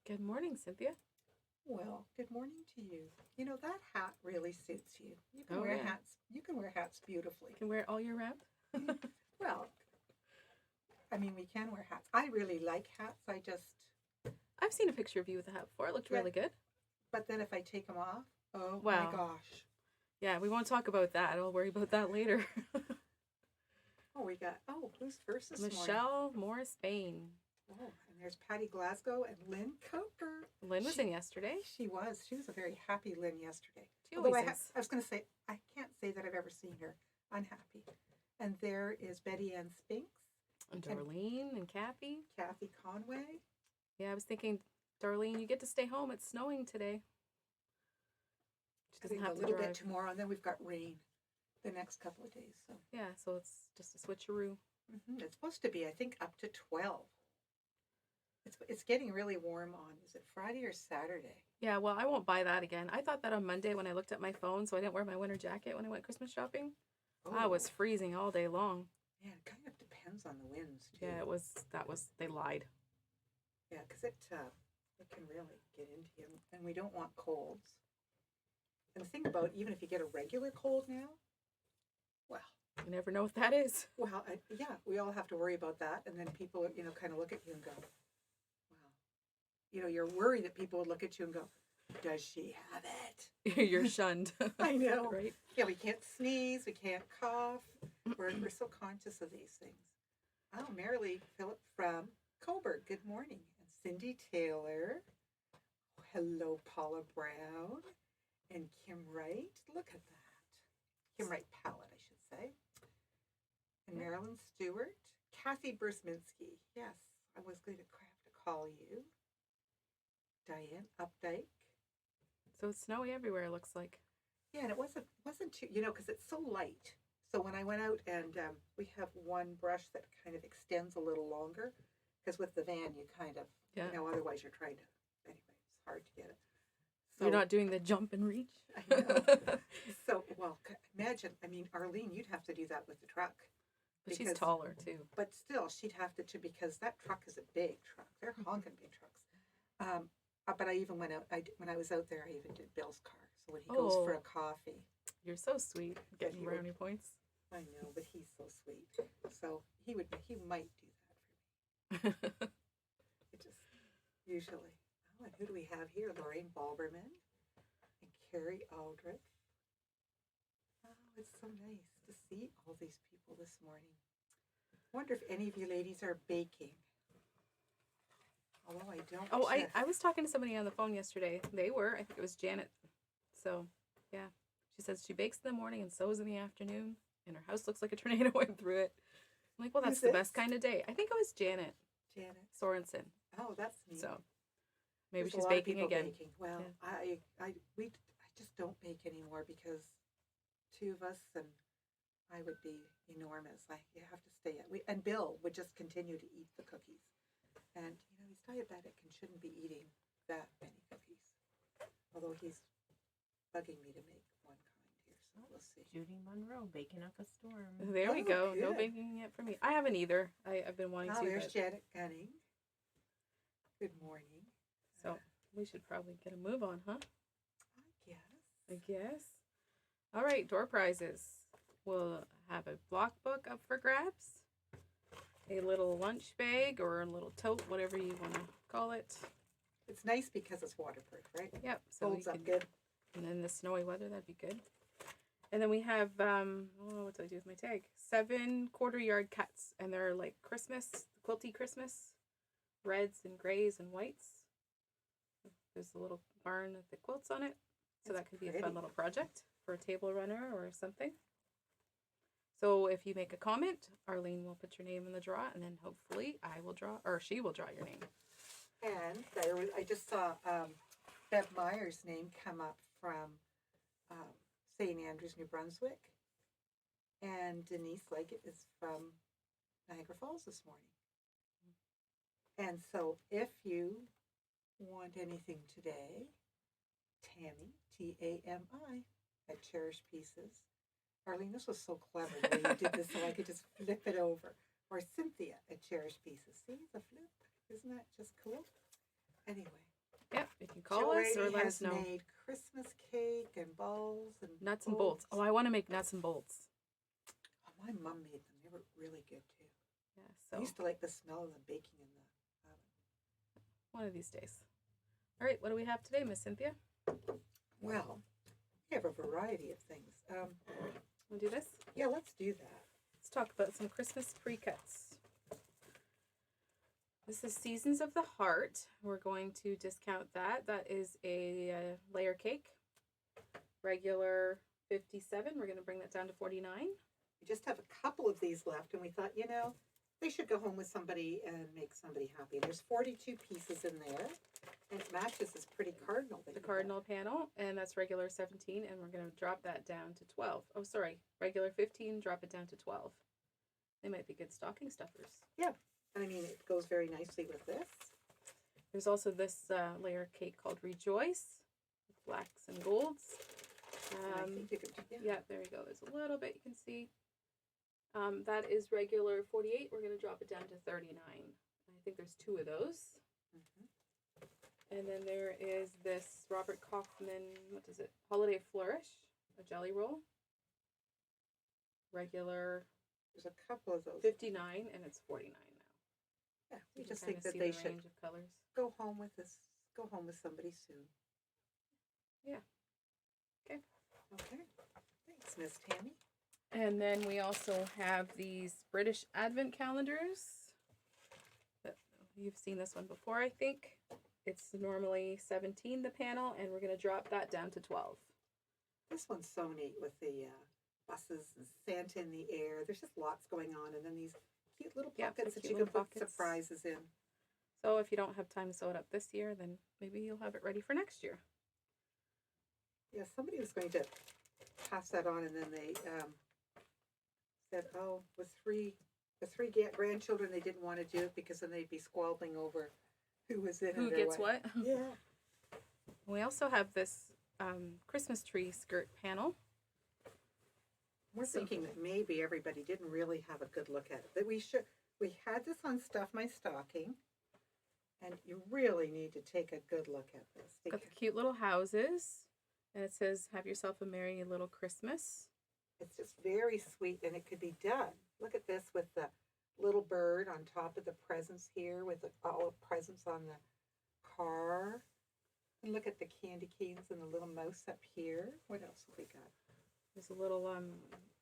Good morning, Cynthia. Well, good morning to you. You know, that hat really suits you. You can Oh, wear yeah. hats. You can wear hats beautifully. Can wear it all year round. Well, I mean, we can wear hats. I really like hats. I've seen a picture of you with a hat before. It looked really good. But then if I take them off, oh Wow. my gosh. Yeah, we won't talk about that. I'll worry about that later. Who's first this morning? Michelle Morris Bain. Oh, and there's Patty Glasgow and Lynn Coker. Lynn was in yesterday. She was a very happy Lynn yesterday. She always is. I was going to say, I can't say that I've ever seen her unhappy. And there is Betty Ann Spinks. And Darlene and Kathy. Kathy Conway. Yeah, I was thinking, Darlene, you get to stay home. It's snowing today. She doesn't have to drive. A little bit tomorrow, and then we've got rain the next couple of days. So yeah, so it's just a switcheroo. Mm-hmm. It's supposed to be, I think, up to 12. It's getting really warm on, is it Friday or Saturday? Yeah, well, I won't buy that again. I thought that on Monday when I looked at my phone, so I didn't wear my winter jacket when I went Christmas shopping. Oh. I was freezing all day long. Yeah, it kind of depends on the winds, too. Yeah, they lied. Yeah, because it can really get into you, and we don't want colds. And the thing about, even if you get a regular cold now, well. You never know what that is. Well, yeah, we all have to worry about that, and then people, kind of look at you and go, wow. You're worried that people would look at you and go, does she have it? You're shunned. I know. Right? Yeah, we can't sneeze, we can't cough. We're so conscious of these things. Oh, Marilee Phillip from Coburg, good morning. And Cindy Taylor. Oh, hello, Paula Brown. And Kim Wright. Look at that. Kim Wright Palette, I should say. And Marilyn Stewart. Kathy Bursminski. Yes, I was going to have to call you. Diane Updike. So it's snowy everywhere, it looks like. Yeah, and it wasn't too, because it's so light. So when I went out and we have one brush that kind of extends a little longer, because with the van you kind of, otherwise you're trying to, anyway, it's hard to get it. So, you're not doing the jump and reach? I know. So, well, imagine, Arlene, you'd have to do that with the truck. But she's taller, too. But still, she'd have to, because that truck is a big truck. They're honking big trucks. But I even went out, when I was out there, I even did Bill's car. So when he goes for a coffee. You're so sweet, getting brownie points. I know, but he's so sweet. So he might do that for me. It just, usually. Oh, and who do we have here? Lorraine Balberman and Carrie Aldrich. Oh, it's so nice to see all these people this morning. I wonder if any of you ladies are baking. Although I don't. Oh, I was talking to somebody on the phone yesterday. They were. I think it was Janet. So, yeah. She says she bakes in the morning and sews in the afternoon. And her house looks like a tornado went through it. I'm like, well, that's the best kind of day. I think it was Janet. Janet Sorensen. Oh, that's neat. So, maybe There's she's baking again. Baking. Well, yeah. I just don't bake anymore because two of us and I would be enormous. You have to stay at. And Bill would just continue to eat the cookies. And, he's diabetic and shouldn't be eating that many cookies. Although he's bugging me to make one kind here, so we'll see. Judy Monroe baking up a storm. There we go. Good. No baking yet for me. I haven't either. I've been wanting to. There's Janet Gunning. Good morning. So we should probably get a move on, huh? I guess. All right, door prizes. We'll have a block book up for grabs. A little lunch bag or a little tote, whatever you want to call it. It's nice because it's waterproof, right? Yep. So holds up good. And in the snowy weather, that'd be good. And then we have, what did I do with my tag? 7 quarter-yard cuts. And they're like Christmas, quilty Christmas, reds and grays and whites. There's a little barn with the quilts on it. So that could be a fun little project for a table runner or something. So if you make a comment, Arlene will put your name in the draw, and then hopefully I will draw, or she will draw your name. And I just saw Bev Meyer's name come up from St. Andrews, New Brunswick. And Denise Leggett is from Niagara Falls this morning. And so if you want anything today, Tammy, Tami, at Cherished Pieces. Arlene, this was so clever the way you did this so I could just flip it over. Or Cynthia at Cherished Pieces. See the flip? Isn't that just cool? Anyway, can call us or let us know. Made Christmas cake and balls and Nuts and bolts. Oh, I want to make nuts and bolts. Oh, my mom made them. They were really good too. Yeah, I so used to like the smell of them baking in the oven. one of these days. All right, what do we have today, Miss Cynthia? Well, we have a variety of things. Want to do this? Yeah, let's do that. Let's talk about some Christmas pre-cuts. This is Seasons of the Heart. We're going to discount that. That is a layer cake. Regular 57. We're going to bring that down to 49. We just have a couple of these left, and we thought, they should go home with somebody and make somebody happy. There's 42 pieces in there, and it matches this pretty cardinal. The cardinal panel, and that's regular 17, and we're going to drop that down to 12. Oh, sorry. Regular 15, drop it down to 12. They might be good stocking stuffers. Yeah. I mean, it goes very nicely with this. There's also this layer cake called Rejoice with blacks and golds. I think you could, Yeah, there you go. There's a little bit you can see. That is regular 48. We're going to drop it down to 39. I think there's two of those. Mm-hmm. And then there is this Robert Kaufman, what is it? Holiday Flourish, a jelly roll. Regular There's a couple of those. 59, and it's 49 now. Yeah, we You just can think kinda that see they the should range of colors. go home with this. Go home with somebody soon. Yeah. Okay. Okay. Thanks, Miss Tammy. And then we also have these British Advent calendars. You've seen this one before, I think. It's normally 17, the panel, and we're going to drop that down to 12. This one's so neat with the buses and Santa in the air. There's just lots going on, and then these cute little pockets that you can put surprises in. So if you don't have time to sew it up this year, then maybe you'll have it ready for next year. Yeah, somebody was going to pass that on, and then they said, "Oh, with the three grandchildren, they didn't want to do it because then they'd be squabbling over who was in it. Who gets what? Yeah. We also have this Christmas tree skirt panel. We're thinking that maybe everybody didn't really have a good look at it. That we had this on Stuff My Stocking, and you really need to take a good look at this. Got the cute little houses, and it says, "Have yourself a merry little Christmas." It's just very sweet, and it could be done. Look at this with the little bird on top of the presents here, with all the presents on the car. And look at the candy canes and the little mouse up here. What else have we got? There's a little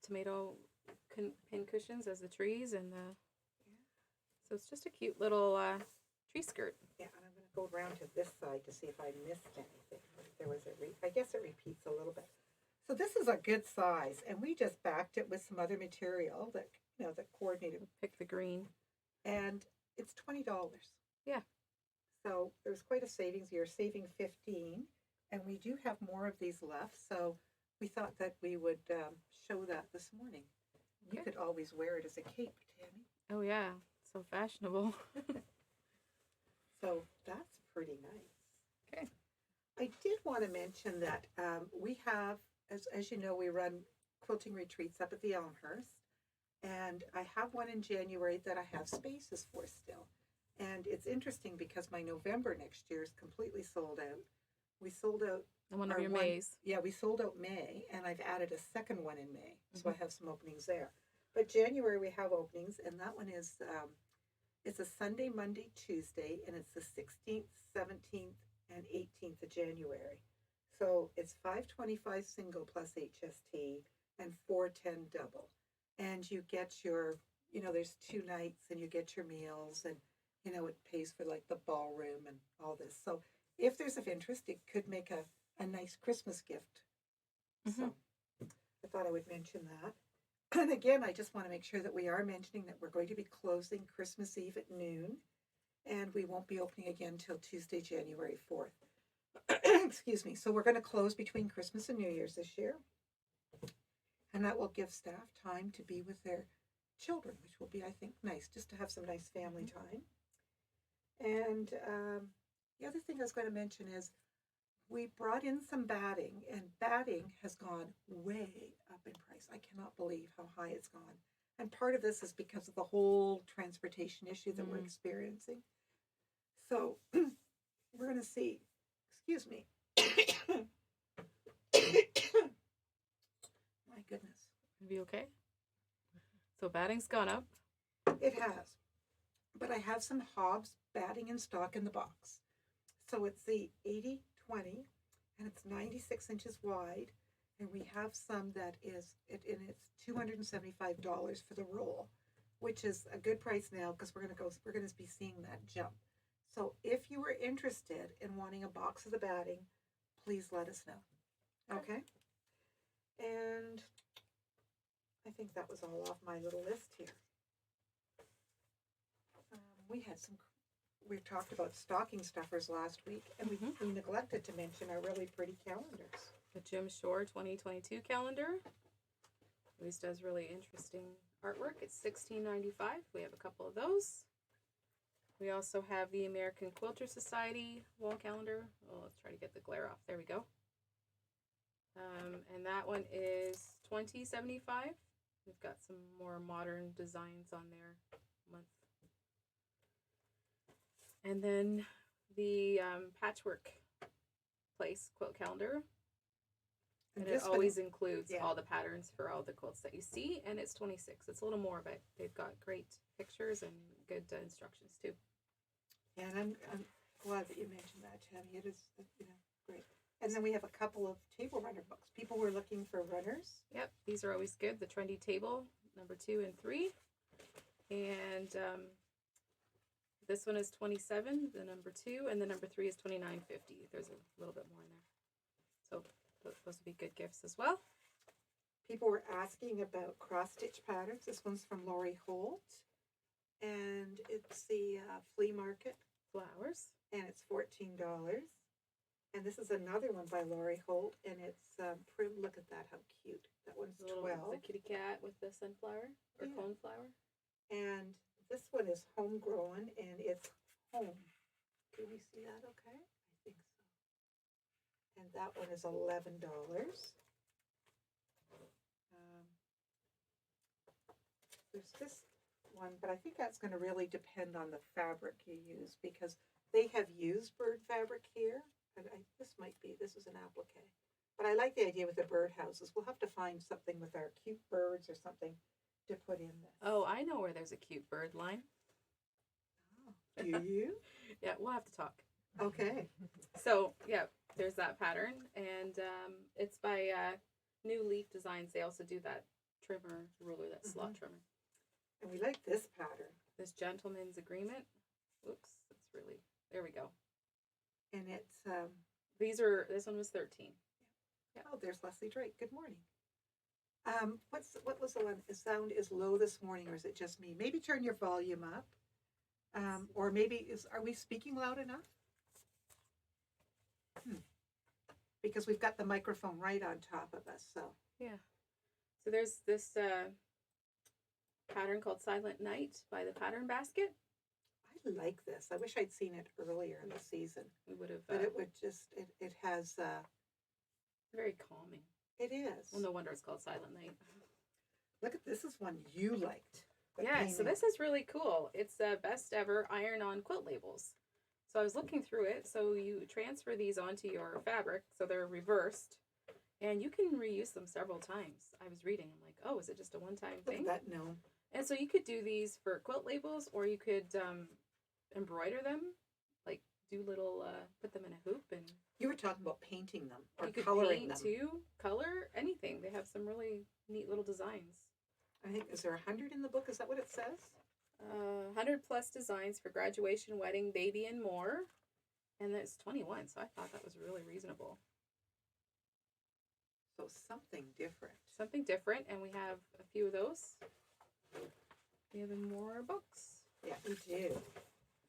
tomato pin cushions as the trees, and so it's just a cute little tree skirt. Yeah, and I'm going to go around to this side to see if I missed anything. There was I guess it repeats a little bit. So this is a good size, and we just backed it with some other material that that coordinated. Pick the green, and it's $20. Yeah. So there's quite a savings. You're saving $15, and we do have more of these left. So we thought that we would show that this morning. Okay. You could always wear it as a cape, Tammy. Oh yeah, so fashionable. So that's pretty nice. Okay. I did want to mention that we have, as you know, we run quilting retreats up at the Elmhurst, and I have one in January that I have spaces for still. And it's interesting because my November next year is completely sold out. We sold out. And one of your Mays. Yeah, we sold out May, and I've added a second one in May, so I have some openings there. But January we have openings, and that one is it's a Sunday, Monday, Tuesday, and it's the 16th, 17th, and 18th of January. So it's $525 single plus HST and $410 double. And you get your, there's 2 nights, and you get your meals, and, it pays for like the ballroom and all this. So if there's of interest, it could make a nice Christmas gift. Mm-hmm. So I thought I would mention that. And again, I just want to make sure that we are mentioning that we're going to be closing Christmas Eve at noon, and we won't be opening again until Tuesday, January 4th. Excuse me. So we're going to close between Christmas and New Year's this year. And that will give staff time to be with their children, which will be, I think, nice, just to have some nice family time. And the other thing I was going to mention is we brought in some batting, and batting has gone way up in price. I cannot believe how high it's gone. And part of this is because of the whole transportation issue that we're experiencing. So we're going to see, Excuse me. My goodness. Be okay. So batting's gone up. It has. But I have some Hobbs batting in stock in the box. So it's the 80/20, and it's 96 inches wide. And we have some that is, and it's $275 for the roll, which is a good price now because we're going to be seeing that jump. So if you were interested in wanting a box of the batting, please let us know. Okay? And I think that was all off my little list here. We talked about stocking stuffers last week, and we neglected to mention our really pretty calendars. The Jim Shore 2022 calendar. Always does really interesting artwork. It's $16.95. We have a couple of those. We also have the American Quilter Society wall calendar. Oh, let's try to get the glare off. There we go. And that one is $20.75. We've got some more modern designs on there. And then the Patchwork Place quilt calendar. And it always includes all the patterns for all the quilts that you see, and it's $26. It's a little more, but they've got great pictures and good instructions too. Yeah, and I'm glad that you mentioned that, Tammy. It is, great. And then we have a couple of table runner books. People were looking for runners. Yep, these are always good. The Trendy Table, number 2 and 3. And this one is $27, the number 2, and the number 3 is $29.50. There's a little bit more in there. So those would be good gifts as well. People were asking about cross-stitch patterns. This one's from Lori Holt. And it's the flea market. Flowers. And it's $14. And this is another one by Lori Holt. And it's prim. Look at that, how cute. That one's $12. The kitty cat with the sunflower or coneflower. And this one is homegrown, and it's home. Can we see that okay? I think so. And that one is $11. There's this one, but I think that's going to really depend on the fabric you use, because they have used bird fabric here. And this is an applique. But I like the idea with the bird houses. We'll have to find something with our cute birds or something to put in this. Oh, I know where there's a cute bird line. Oh, do you? Yeah, we'll have to talk. Okay. So, yeah, there's that pattern. And it's by New Leaf Designs. They also do that trimmer ruler, that slot trimmer. And we like this pattern. This Gentleman's Agreement. Oops, that's really, there we go. And it's this one was 13. Yeah. Oh, there's Leslie Drake. Good morning. What was the one? The sound is low this morning, or is it just me? Maybe turn your volume up. Or maybe are we speaking loud enough? Because we've got the microphone right on top of us, so. Yeah. So there's this pattern called Silent Night by the Pattern Basket. I like this. I wish I'd seen it earlier in the season. We would have. But it would just, it has. Very calming. It is. Well, no wonder it's called Silent Night. Look at this is one you liked. Yeah, so this is really cool. It's the best ever iron-on quilt labels. So I was looking through it. So you transfer these onto your fabric, so they're reversed, and you can reuse them several times. I was reading, I'm like, oh, is it just a one-time thing? Look at that, no. And so you could do these for quilt labels, or you could embroider them, like do little, put them in a hoop, and you were talking about painting them or you could coloring paint them too, color, anything. They have some really neat little designs. I think, is there 100 in the book? Is that what it says? 100 plus designs for graduation, wedding, baby, and more. And it's 21, so I thought that was really reasonable. So something different. Something different, and we have a few of those. We have more books. Yeah, we do.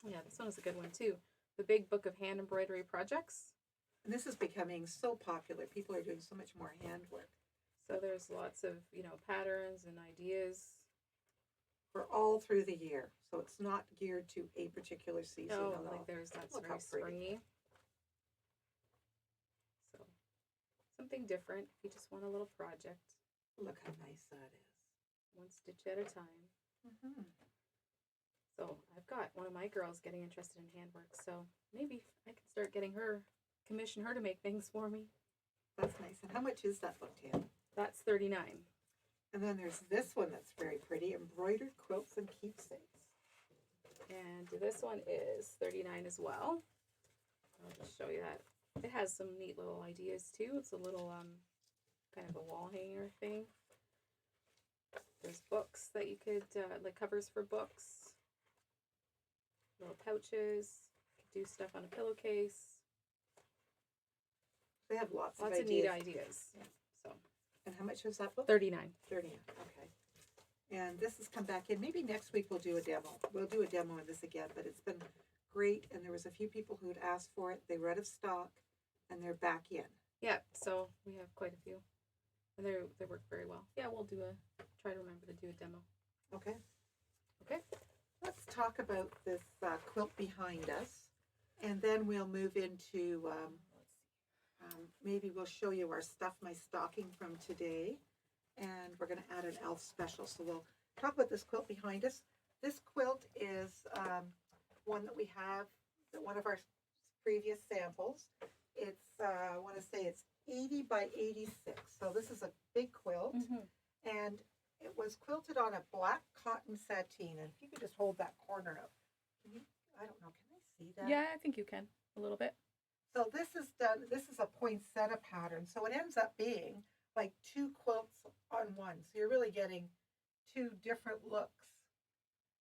Yeah, this one is a good one too. The Big Book of Hand Embroidery Projects. And this is becoming so popular. People are doing so much more handwork. So there's lots of, patterns and ideas. For all through the year. So it's not geared to a particular season at all. Like that's Look very how pretty. springy. So something different if you just want a little project. Look how nice that is. One stitch at a time. Mm-hmm. So I've got one of my girls getting interested in handwork, so maybe I can start getting her commission her to make things for me. That's nice. And how much is that book, Tam? That's $39. And then there's this one that's very pretty, Embroidered Quilts and Keepsakes. And this one is $39 as well. I'll just show you that. It has some neat little ideas too. It's a little kind of a wall hanger thing. There's books that you could, like covers for books. Little pouches. Could do stuff on a pillowcase. They have lots Of ideas. neat ideas. Yeah. So And how much was that book? $39. 30. Okay. And this has come back in. Maybe next week we'll do a demo. We'll do a demo of this again, but it's been great. And there was a few people who'd asked for it. They were out of stock and they're back in. Yeah, so we have quite a few. And they work very well. Yeah, we'll try to remember to do a demo. Okay. Okay. Let's talk about this quilt behind us. And then we'll move into, maybe we'll show you our Stuff My Stocking from today. And we're going to add an elf special. So we'll talk about this quilt behind us. This quilt is one that we have, one of our previous samples. It's, I want to say it's 80 by 86. So this is a big quilt. And it was quilted on a black cotton sateen. And if you could just hold that corner up. Can you, I don't know, can I see that? Yeah, I think you can a little bit. So this is done, this is a poinsettia pattern. So it ends up being like two quilts on one. So you're really getting two different looks.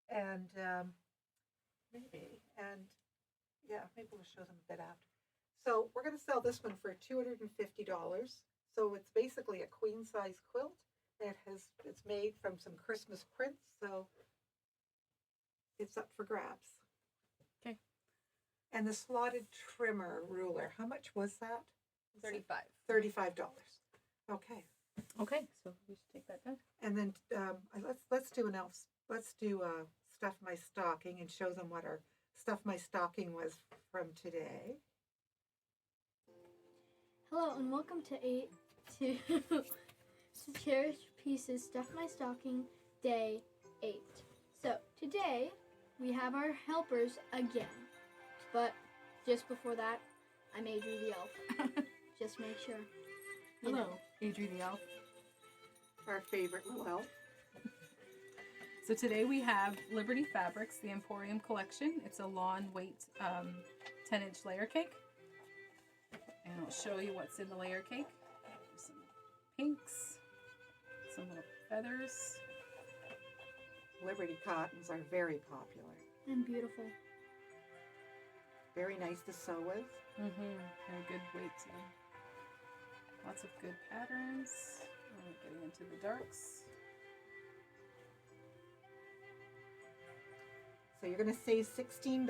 And maybe we'll show them a bit after. So we're going to sell this one for $250. So it's basically a queen size quilt that it's made from some Christmas prints. So it's up for grabs. Okay. And the slotted trimmer ruler, how much was that? $35. $35. Okay. Okay, so we should take that down. And then let's do an elf. Let's do Stuff My Stocking and show them what our Stuff My Stocking was from today. Hello and welcome to Cherished Pieces Stuff My Stocking Day 8. So today we have our helpers again, but just before that I made you the elf. Just make sure. You Hello, know. Adri the elf. Our favorite little elf. So today we have Liberty Fabrics, the Emporium collection. It's a lawn weight 10-inch layer cake. And I'll show you what's in the layer cake. There's some pinks, some little feathers. Liberty cottons are very popular. And beautiful. Very nice to sew with. And a good weight too. Lots of good patterns. Getting into the darks. So you're going to save $16.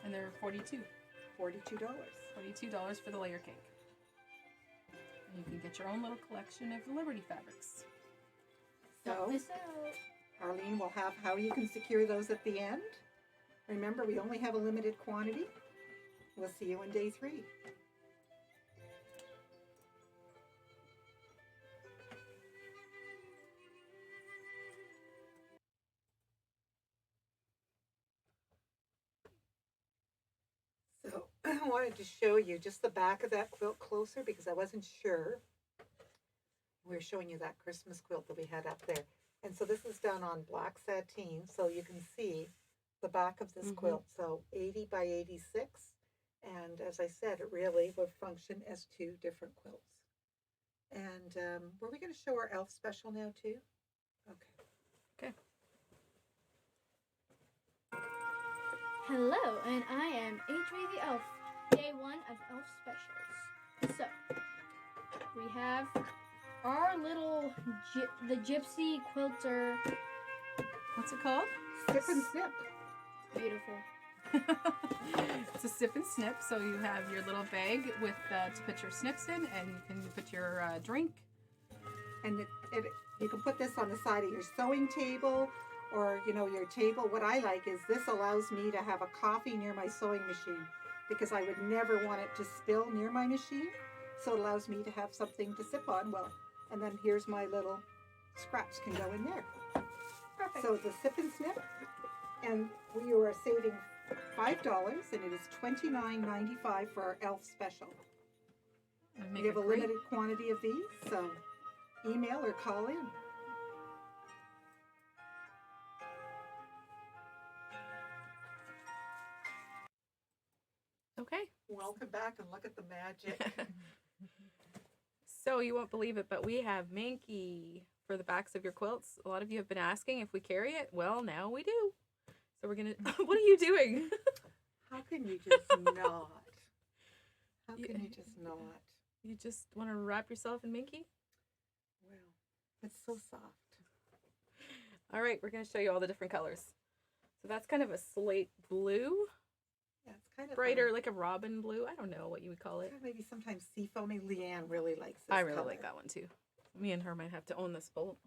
And they're $42. $42. $42 for the layer cake. And you can get your own little collection of the Liberty Fabrics. Don't So miss out. Arlene will have how you can secure those at the end. Remember, we only have a limited quantity. We'll see you on day 3. So I wanted to show you just the back of that quilt closer because I wasn't sure. We were showing you that Christmas quilt that we had up there. And so this is done on black sateen, so you can see the back of this quilt. So 80 by 86. And as I said, it really will function as 2 different quilts. And were we going to show our elf special now too? Okay. Hello, and I am Adri the Elf, day 1 of Elf Specials. So, we have our little, the Gypsy Quilter. What's it called? Sip and snip. Beautiful. It's a sip and snip. So you have your little bag with to put your snips in, and you can put your drink. And you can put this on the side of your sewing table or, you know, your table. What I like is this allows me to have a coffee near my sewing machine because I would never want it to spill near my machine. So it allows me to have something to sip on. Well, and then here's my little scraps can go in there. Perfect. So the sip and snip, and we were saving $5, and it is $29.95 for our elf special. That'd make We have a great- limited quantity of these, so email or call in. Okay. Welcome back and look at the magic. So you won't believe it, but we have Minky for the backs of your quilts. A lot of you have been asking if we carry it. Well, now we do. So we're gonna. What are you doing? How can you just not? How can you just not? You just want to wrap yourself in Minky? Well, it's so soft. All right, we're gonna show you all the different colors. So that's kind of a slate blue, Yeah, it's kind of brighter, like a robin blue. I don't know what you would call it. maybe sometimes seafoamy. Leanne really likes this I really color. like that one too. Me and her might have to own this bolt.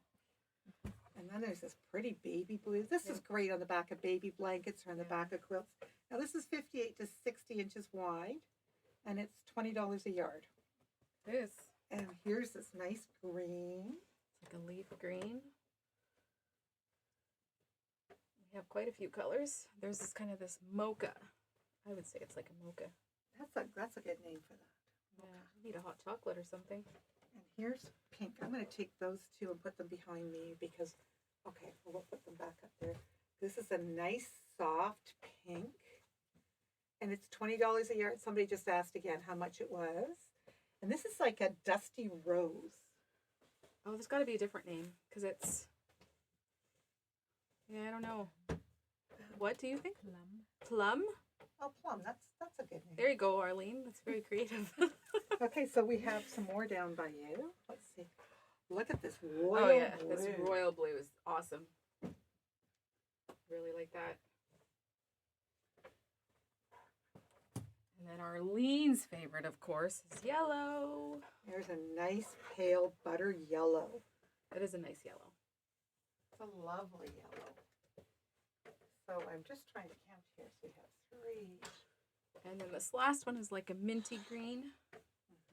And then there's this pretty baby blue. This is great on the back of baby blankets or on the back of quilts. Now this is 58 to 60 inches wide, and it's $20 a yard. It is. And here's this nice green. It's like a leaf green. We have quite a few colors. There's this kind of this mocha. I would say it's like a mocha. That's a good name for that. Yeah, I need a hot chocolate or something. And here's pink. I'm going to take those two and put them behind me because, okay, we'll put them back up there. This is a nice soft pink, and it's $20 a yard. Somebody just asked again how much it was. And this is like a dusty rose. Oh, there's got to be a different name because it's. Yeah, I don't know. What do you think? Plum? Oh, plum. That's a good name. There you go, Arlene. That's very creative. Okay, so we have some more down by you. Let's see. Look at this royal Oh yeah, blue. this royal blue is awesome. Really like that. And then Arlene's favorite, of course, is yellow. There's a nice pale butter yellow. That is a nice yellow. It's a lovely yellow. So I'm just trying to count here. So we have 3. And then this last one is like a minty green.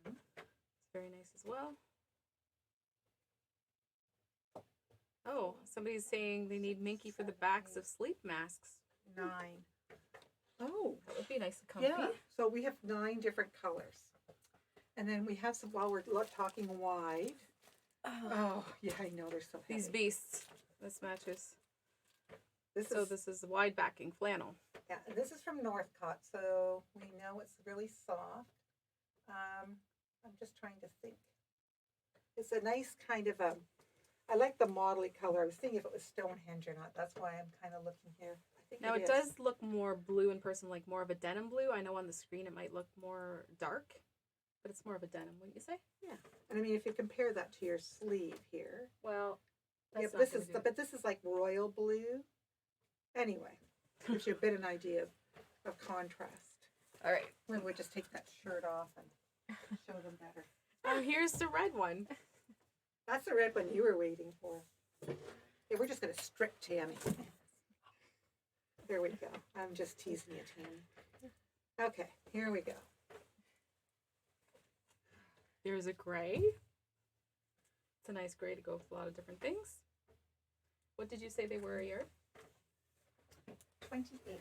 It's very nice as well. Oh, somebody's saying they need Minky for the backs of sleep masks. 9. Oh, That would be nice and comfy. yeah. So we have 9 different colors. And then we have some, while we're talking wide. Oh, yeah, I know they're so heavy. These beasts. This matches. This So is, this is wide backing flannel. yeah, and this is from Northcott, so we know it's really soft. I'm just trying to think. It's a nice kind of a, I like the modelly color. I was thinking if it was Stonehenge or not. That's why I'm kind of looking here. I think Now it is. does look more blue in person, like more of a denim blue. I know on the screen it might look more dark, but it's more of a denim, wouldn't you say? Yeah, and I mean if you compare that to your sleeve here. Well, Yeah, that's but not this gonna is do it. but this is like royal blue. Anyway, gives you a bit of an idea of contrast. All right. Then we just take that shirt off and show them better. Oh, here's the red one. That's the red one you were waiting for. Yeah, we're just gonna strip Tammy. There we go. I'm just teasing you, Tammy. Okay, here we go. There's a gray. It's a nice gray to go with a lot of different things. What did you say they were a yard? 28.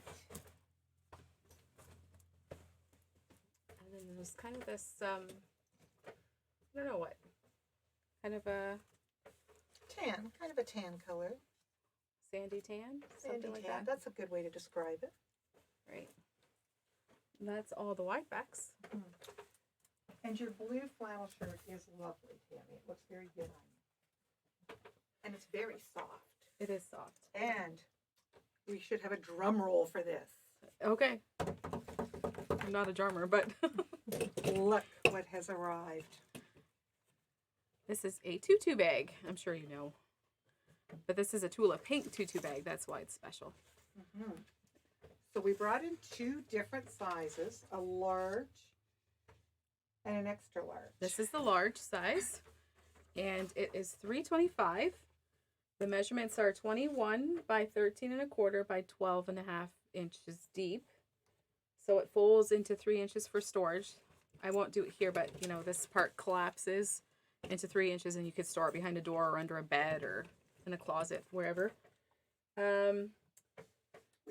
And then there's kind of this, I don't know what, kind of a Tan, kind of a tan color. sandy tan, Sandy something like tan. that. That's a good way to describe it. Right. And that's all the wide backs. And your blue flannel shirt is lovely, Tammy. It looks very good on you. And it's very soft. It is soft. And we should have a drum roll for this. Okay. I'm not a drummer, but Look what has arrived. this is a tutu bag. I'm sure you know. But this is a Tula pink tutu bag. That's why it's special. So we brought in 2 different sizes, a large and an extra large. This is the large size, and it is $3.25. The measurements are 21 by 13 and a quarter by 12 and a half inches deep. So it folds into 3 inches for storage. I won't do it here, but you know, this part collapses into 3 inches and you could store it behind a door or under a bed or in a closet, wherever.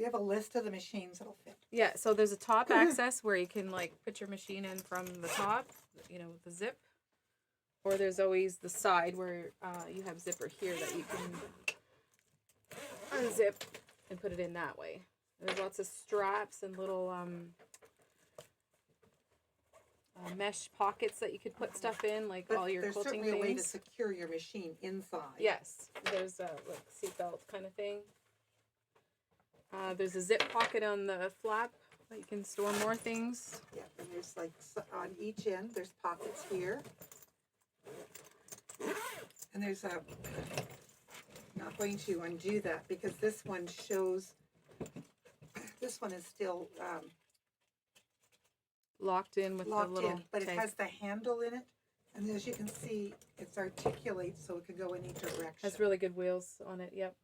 We have a list of the machines that'll fit. Yeah, so there's a top access where you can like put your machine in from the top, you know, with the zip. Or there's always the side where you have zipper here that you can unzip and put it in that way. There's lots of straps and little mesh pockets that you could put stuff in, like But all your there's quilting certainly a way to things. secure your machine inside. Yes, there's a like seatbelt kind of thing. There's a zip pocket on the flap that you can store more things. Yeah, and there's like on each end, there's pockets here. And there's a, not going to undo that because this one shows, this one is still Locked in with the locked little in, but it tag. has the handle in it. And as you can see, it's articulates so it can go in each direction. Has really good wheels on it. Yep.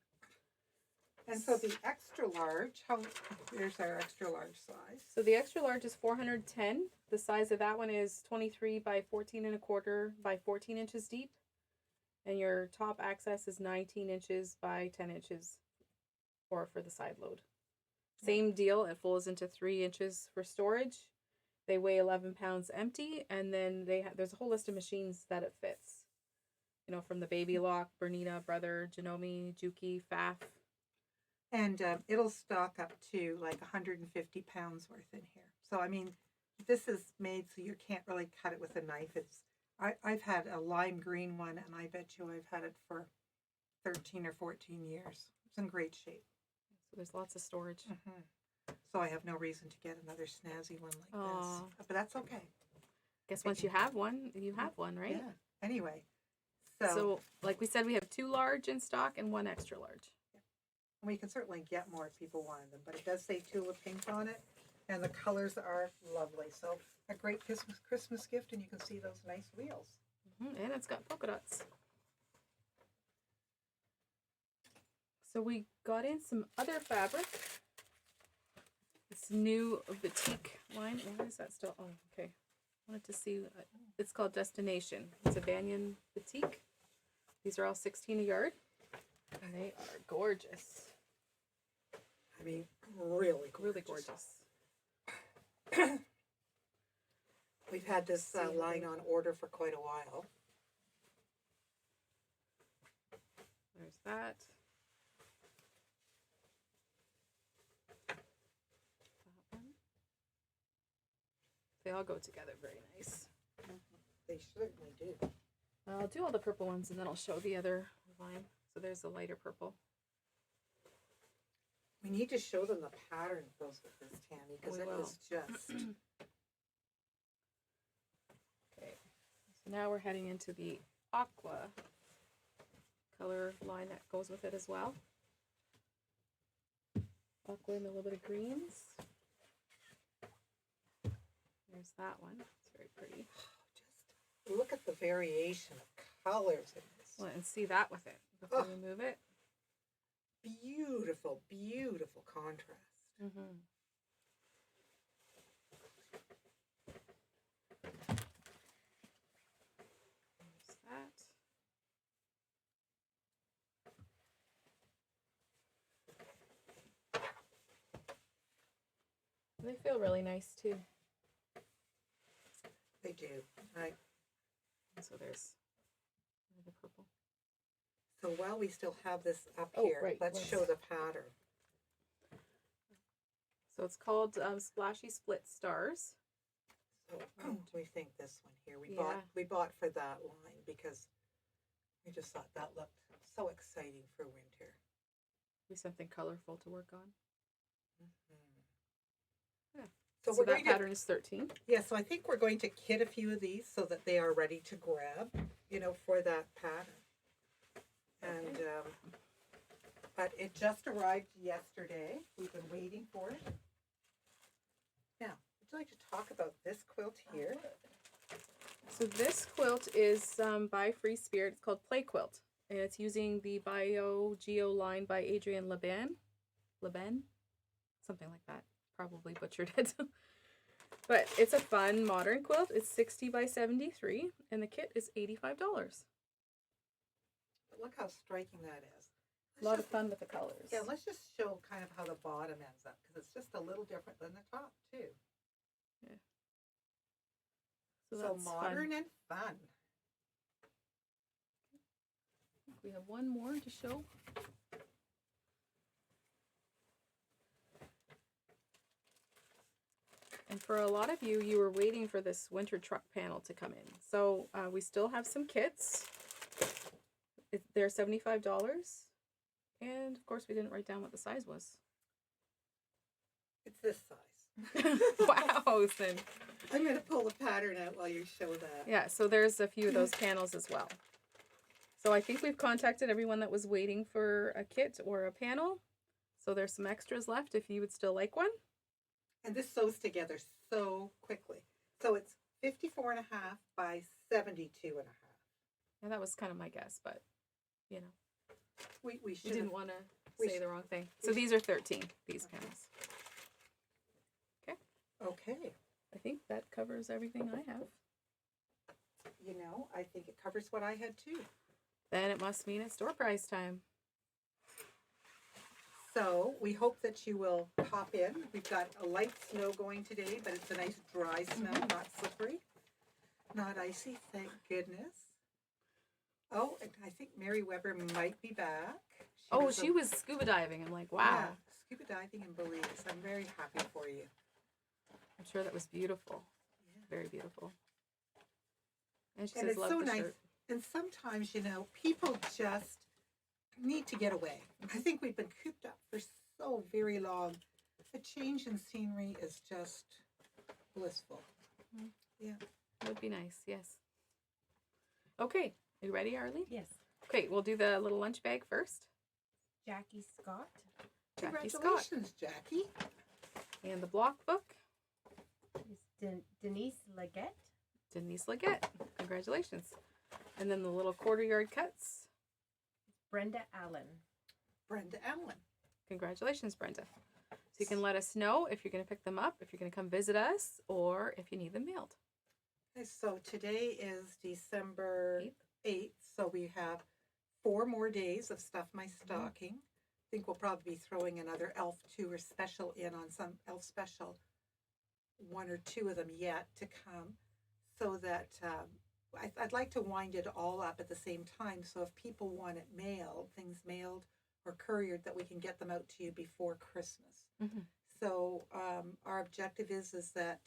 And so the extra large, there's our extra large size. So the extra large is 410. The size of that one is 23 by 14 and a quarter by 14 inches deep. And your top access is 19 inches by 10 inches for the side load. Same deal. It folds into 3 inches for storage. They weigh 11 pounds empty. And then there's a whole list of machines that it fits. You know, from the Baby Lock, Bernina, Brother, Janome, Juki, Faf. And it'll stock up to like 150 pounds worth in here. So, I mean, this is made so you can't really cut it with a knife. I've had a lime green one, and I bet you I've had it for 13 or 14 years. It's in great shape. So there's lots of storage. Mm-hmm. So I have no reason to get another snazzy one like this. But that's okay. Guess once you have one, you have one, right? Yeah. Anyway, So, like we said, we have 2 large in stock and 1 extra large. we can certainly get more if people wanted them. But it does say tulip pink on it. And the colors are lovely. So a great Christmas gift, and you can see those nice wheels. And it's got polka dots. So we got in some other fabric. This new batik line. Why is that still? Oh, okay. I wanted to see. It's called Destination. It's a banyan batik. These are all 16 a yard. And they are gorgeous. I mean, really gorgeous. Really gorgeous. We've had this line on order for quite a while. There's that. That one. They all go together very nice. They certainly do. I'll do all the purple ones and then I'll show the other line. So there's the lighter purple. We need to show them the pattern that goes with this, Tammy, because We it will. is just... Okay. So now we're heading into the aqua color line that goes with it as well. Aqua and a little bit of greens. There's that one. It's very pretty. Just look at the variation of colors in this. Well, and see that with it before Oh. we move it. Beautiful, beautiful contrast. Mm-hmm. There's that. They feel really nice too. They do. And so there's the purple. So while we still have this up Oh, here, right, let's yes. show the pattern. So it's called Splashy Split Stars. So we think this one here. Yeah. We bought for that line because we just thought that looked so exciting for winter. Be something colorful to work on. Mm-hmm. Yeah. So, So we're that going pattern is 13. Yeah, so I think we're going to kit a few of these so that they are ready to grab, for that pattern. And, but it just arrived yesterday. We've been waiting for it. Now, would you like to talk about this quilt here? So this quilt is by Free Spirit. It's called Play Quilt. And it's using the Bio Geo line by Adrienne Laban. Something like that. Probably butchered it. But it's a fun modern quilt. It's 60 by 73. And the kit is $85. But look how striking that is. A lot of fun with the colors. Yeah, let's just show kind of how the bottom ends up because it's just a little different than the top too. So So that's modern fun. and fun. We have one more to show. And for a lot of you, you were waiting for this winter truck panel to come in. So we still have some kits. They're $75. And of course, we didn't write down what the size was. It's this size. Wow, Sin. I'm going to pull the pattern out while you show that. Yeah, so there's a few of those panels as well. So I think we've contacted everyone that was waiting for a kit or a panel. So there's some extras left if you would still like one. And this sews together so quickly. So it's 54 and a half by 72 and a half. And that was kind of my guess, but you know, We we should didn't want to we say sh- the wrong thing. we So sh- these are 13, these panels. Okay. I think that covers everything I have. You know, I think it covers what I had too. Then it must mean it's store price time. So we hope that you will pop in. We've got a light snow going today, but it's a nice dry snow, not slippery, not icy, thank goodness. Oh, and I think Mary Weber might be back. She was scuba diving. I'm like, wow. Yeah, scuba diving in Belize. I'm very happy for you. I'm sure that was beautiful. Yeah. Very beautiful. And she And says, it's love so the nice. shirt. And sometimes, you know, people just need to get away. I think we've been cooped up for so very long. A change in scenery is just blissful. It would be nice, yes. Okay, are you ready, Arlie? Yes. Okay, we'll do the little lunch bag first. Jackie Scott. Jackie Scott. Congratulations, Jackie. And the block book, Is Denise Leggett. Denise Leggett. Congratulations. And then the little quarter yard cuts. Brenda Allen. Brenda Allen. Congratulations, Brenda. So you can let us know if you're going to pick them up, if you're going to come visit us, or if you need them mailed. Okay, so today is December 8th. 8th, so we have 4 more days of Stuff My Stocking. I think we'll probably be throwing another elf 2 or special in on some elf special, 1 or 2 of them yet to come, so that I'd like to wind it all up at the same time. So if people want it mailed, things mailed or couriered, that we can get them out to you before Christmas. Mm-hmm. So our objective is that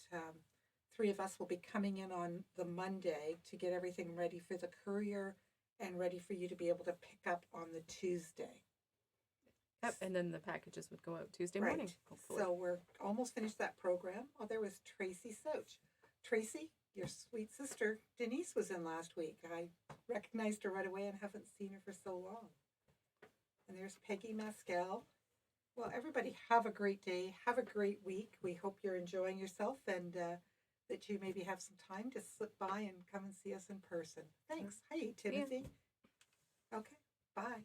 3 of us will be coming in on the Monday to get everything ready for the courier and ready for you to be able to pick up on the Tuesday. Yep, and then the packages would go out Tuesday Right. morning, hopefully. So we're almost finished that program. Oh, there was Tracy Soch. Tracy, your sweet sister Denise was in last week. I recognized her right away and haven't seen her for so long. And there's Peggy Maskell. Well, everybody have a great day. Have a great week. We hope you're enjoying yourself and that you maybe have some time to slip by and come and see us in person. Thanks. Hi, Timothy. Okay, bye.